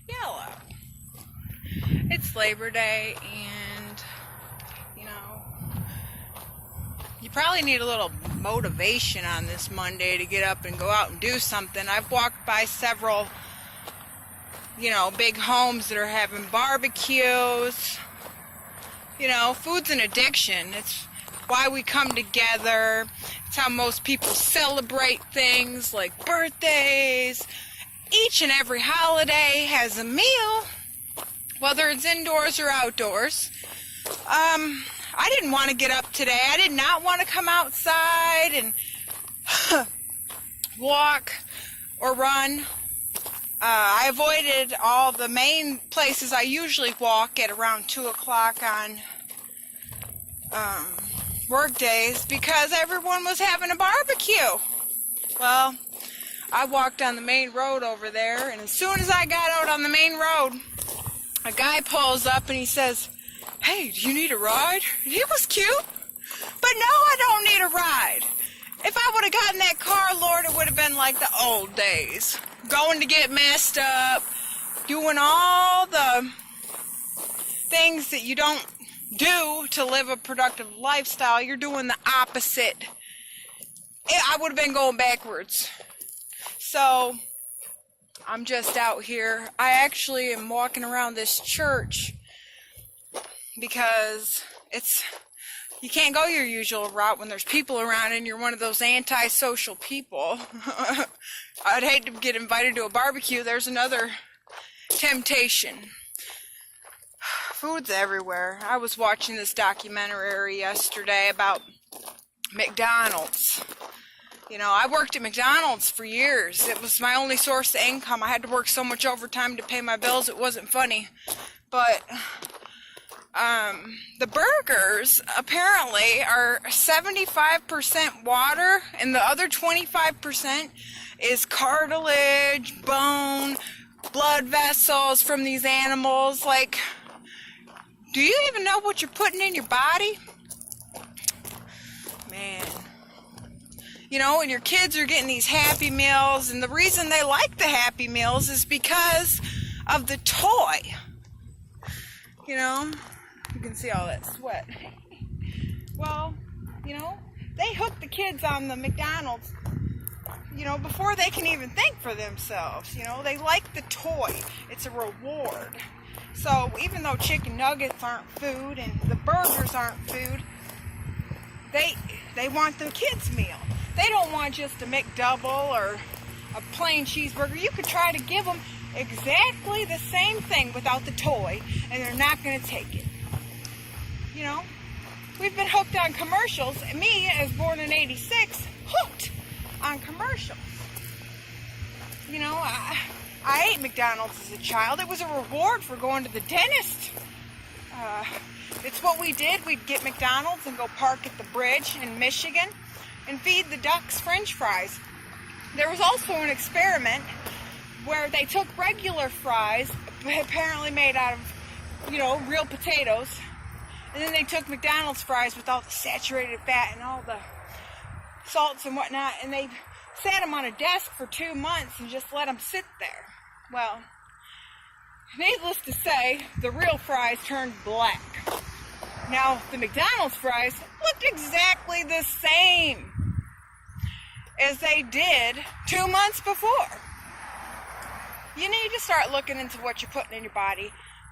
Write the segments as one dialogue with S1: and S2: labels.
S1: yellow. It's Labor Day, and you probably need a little motivation on this Monday to get up and go out and do something. I've walked by several, big homes that are having barbecues. Food's an addiction. It's why we come together. It's how most people celebrate things like birthdays. Each and every holiday has a meal, whether it's indoors or outdoors. I didn't want to get up today. I did not want to come outside and walk or run. I avoided all the main places I usually walk at around 2 o'clock on work days because everyone was having a barbecue. Well, I walked on the main road over there, and as soon as I got out on the main road, a guy pulls up and he says, "Hey, do you need a ride?" And he was cute. But no, I don't need a ride. If I would have gotten that car, Lord, it would have been like the old days. Going to get messed up, doing all the things that you don't do to live a productive lifestyle. You're doing the opposite. I would have been going backwards. So, I'm just out here. I actually am walking around this church because you can't go your usual route when there's people around and you're one of those antisocial people. I'd hate to get invited to a barbecue. There's another temptation. Food's everywhere. I was watching this documentary yesterday about McDonald's. I worked at McDonald's for years. It was my only source of income. I had to work so much overtime to pay my bills, it wasn't funny. But the burgers apparently are 75% water, and the other 25% is cartilage, bone, blood vessels from these animals. Like, do you even know what you're putting in your body? Man. And your kids are getting these Happy Meals, and the reason they like the Happy Meals is because of the toy. You can see all that sweat. Well, they hook the kids on the McDonald's, before they can even think for themselves. They like the toy. It's a reward. So even though chicken nuggets aren't food and the burgers aren't food, they want the kids' meal. They don't want just a McDouble or a plain cheeseburger. You could try to give them exactly the same thing without the toy, and they're not going to take it. We've been hooked on commercials. Me, as born in '86, hooked on commercials. I ate McDonald's as a child. It was a reward for going to the dentist. It's what we did. We'd get McDonald's and go park at the bridge in Michigan and feed the ducks French fries. There was also an experiment where they took regular fries, apparently made out of, real potatoes, and then they took McDonald's fries with all the saturated fat and all the salts and whatnot, and they sat them on a desk for 2 months and just let them sit there. Well, needless to say, the real fries turned black. Now, the McDonald's fries looked exactly the same as they did 2 months before. You need to start looking into what you're putting in your body.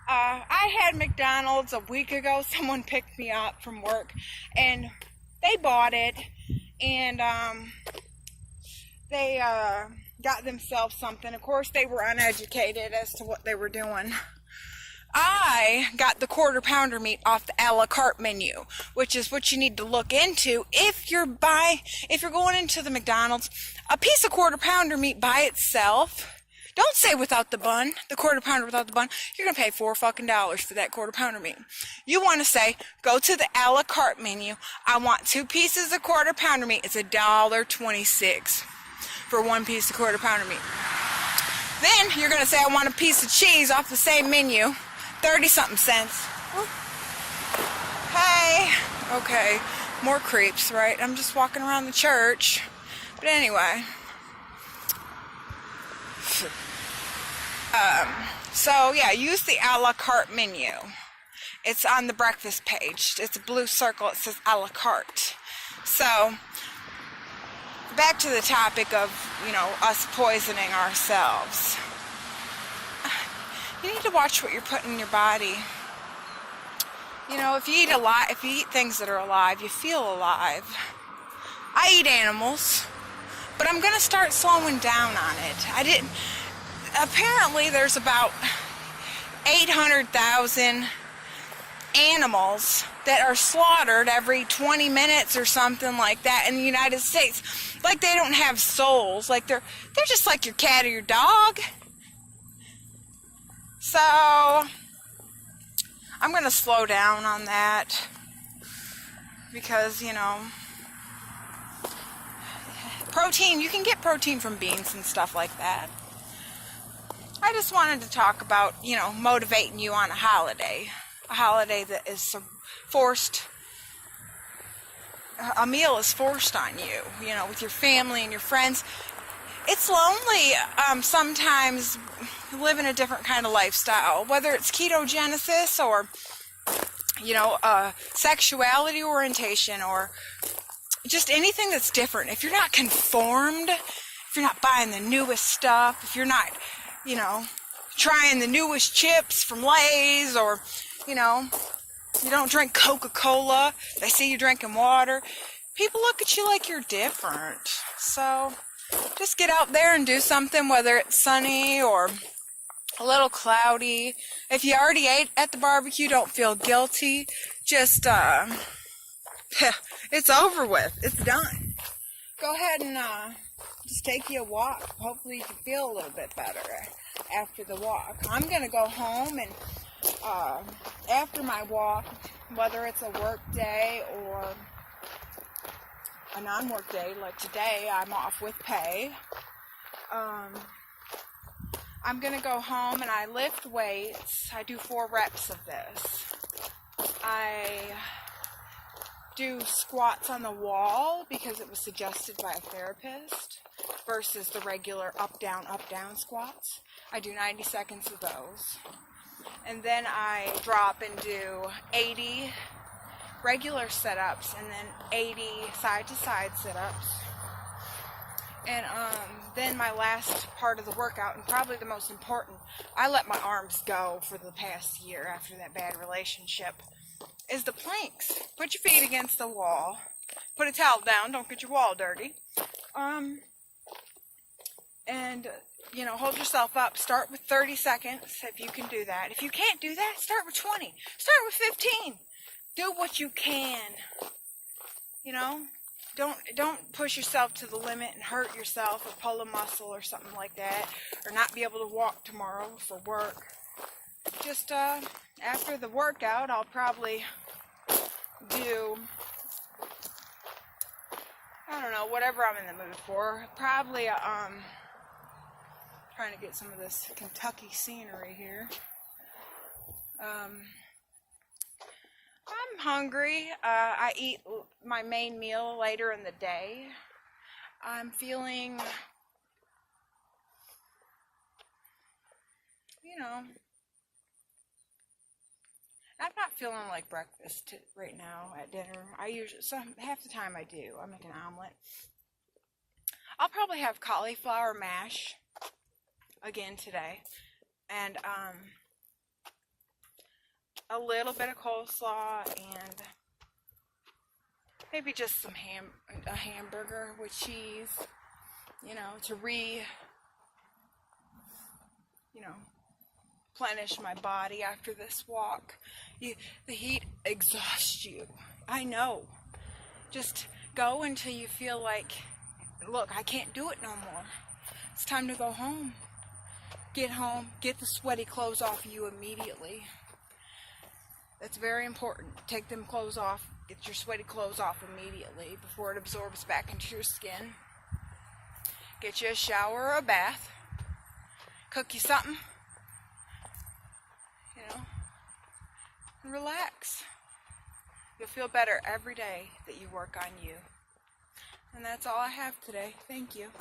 S1: I had McDonald's a week ago. Someone picked me up from work, and they bought it, and they got themselves something. Of course, they were uneducated as to what they were doing. I got the quarter pounder meat off the a la carte menu, which is what you need to look into if you're going into the McDonald's. A piece of quarter pounder meat by itself, don't say without the bun, the quarter pounder without the bun, you're gonna pay $4 for that quarter pounder meat. You want to say, go to the a la carte menu. I want 2 pieces of quarter pounder meat. It's $1.26 for 1 piece of quarter pounder meat. Then you're gonna say, I want a piece of cheese off the same menu. 30-something cents. Hey. Okay. More creeps, right? I'm just walking around the church. But anyway. So yeah, use the a la carte menu. It's on the breakfast page. It's a blue circle. It says a la carte. So back to the topic of, us poisoning ourselves. You need to watch what you're putting in your body. If you eat things that are alive, you feel alive. I eat animals, but I'm going to start slowing down on it. Apparently there's about 800,000 animals that are slaughtered every 20 minutes or something like that in the United States. Like they don't have souls. Like they're just like your cat or your dog. So I'm going to slow down on that because, protein, you can get protein from beans and stuff like that. I just wanted to talk about, motivating you on a holiday that is forced. A meal is forced on you, with your family and your friends. It's lonely sometimes living a different kind of lifestyle, whether it's ketogenesis or, sexuality orientation or just anything that's different. If you're not conformed, if you're not buying the newest stuff, if you're not, trying the newest chips from Lay's or, you don't drink Coca-Cola, they see you drinking water, people look at you like you're different. So just get out there and do something, whether it's sunny or a little cloudy. If you already ate at the barbecue, don't feel guilty. Just, it's over with. It's done. Go ahead and just take you a walk. Hopefully you can feel a little bit better after the walk. I'm going to go home and after my walk, whether it's a work day or a non-work day, like today, I'm off with pay. I'm going to go home and I lift weights. I do 4 reps of this. I do squats on the wall because it was suggested by a therapist versus the regular up, down squats. I do 90 seconds of those. And then I drop and do 80 regular sit-ups and then 80 side-to-side sit-ups. And then my last part of the workout, and probably the most important, I let my arms go for the past year after that bad relationship, is the planks. Put your feet against the wall. Put a towel down. Don't get your wall dirty. And, hold yourself up. Start with 30 seconds if you can do that. If you can't do that, start with 20. Start with 15. Do what you can. Don't push yourself to the limit and hurt yourself or pull a muscle or something like that, or not be able to walk tomorrow for work. Just after the workout, I'll probably do, whatever I'm in the mood for. Probably trying to get some of this Kentucky scenery here. I'm hungry. I eat my main meal later in the day. I'm feeling, I'm not feeling like breakfast right now at dinner. Half the time I do. I make an omelet. I'll probably have cauliflower mash again today. And, a little bit of coleslaw and maybe just a hamburger with cheese, to replenish my body after this walk. The heat exhausts you. I know. Just go until you feel like, look, I can't do it no more. It's time to go home. Get home, get the sweaty clothes off of you immediately. That's very important. Take them clothes off. Get your sweaty clothes off immediately before it absorbs back into your skin. Get you a shower or a bath. Cook you something. And relax. You'll feel better every day that you work on you. And that's all I have today. Thank you.